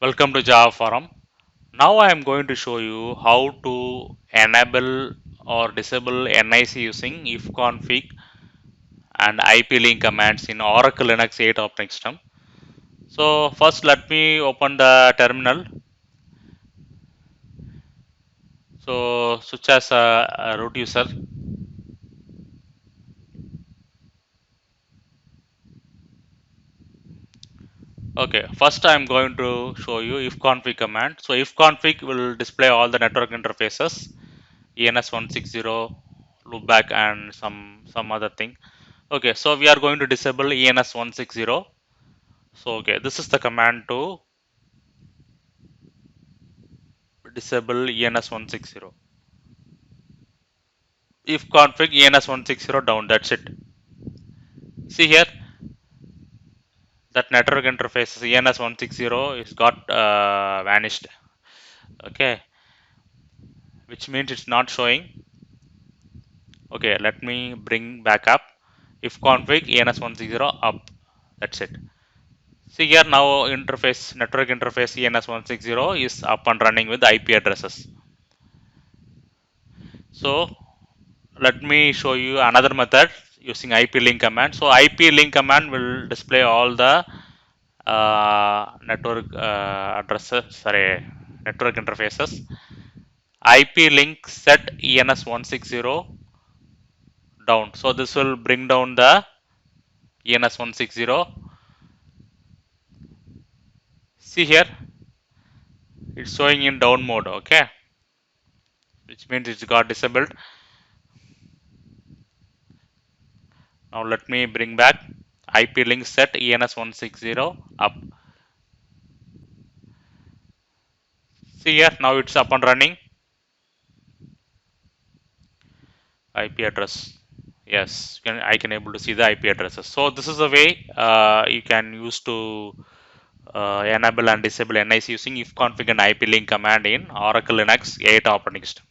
Welcome to Java Forum. Now I am going to show you how to enable or disable NIC using Ifconfig and IP-link commands in Oracle Linux 8 operating system. So first let me open the terminal. So switch as a root user. Okay, first I am going to show you ifconfig command. So ifconfig will display all the network interfaces, ENS160, loopback, and some other thing. Okay, so we are going to disable ENS160. So okay, this is the command to disable ENS160. Ifconfig ENS160 down. That's it. See here, that network interface ENS160 is got vanished. Okay, which means it's not showing. Okay, let me bring back up ifconfig ENS160 up. That's it. See here now interface network interface ENS160 is up and running with IP addresses. So let me show you another method using IP link command. So IP link command will display all the network addresses, sorry, network interfaces. IP link set ENS160 down. So this will bring down the ENS160. See here, it's showing in down mode. Okay, which means it's got disabled. Now let me bring back IP link set ENS160 up. See here, now it's up and running. IP address. Yes, I can able to see the IP addresses. So this is a way you can use to enable and disable NIC using ifconfig and IP link command in Oracle Linux 8 operating system.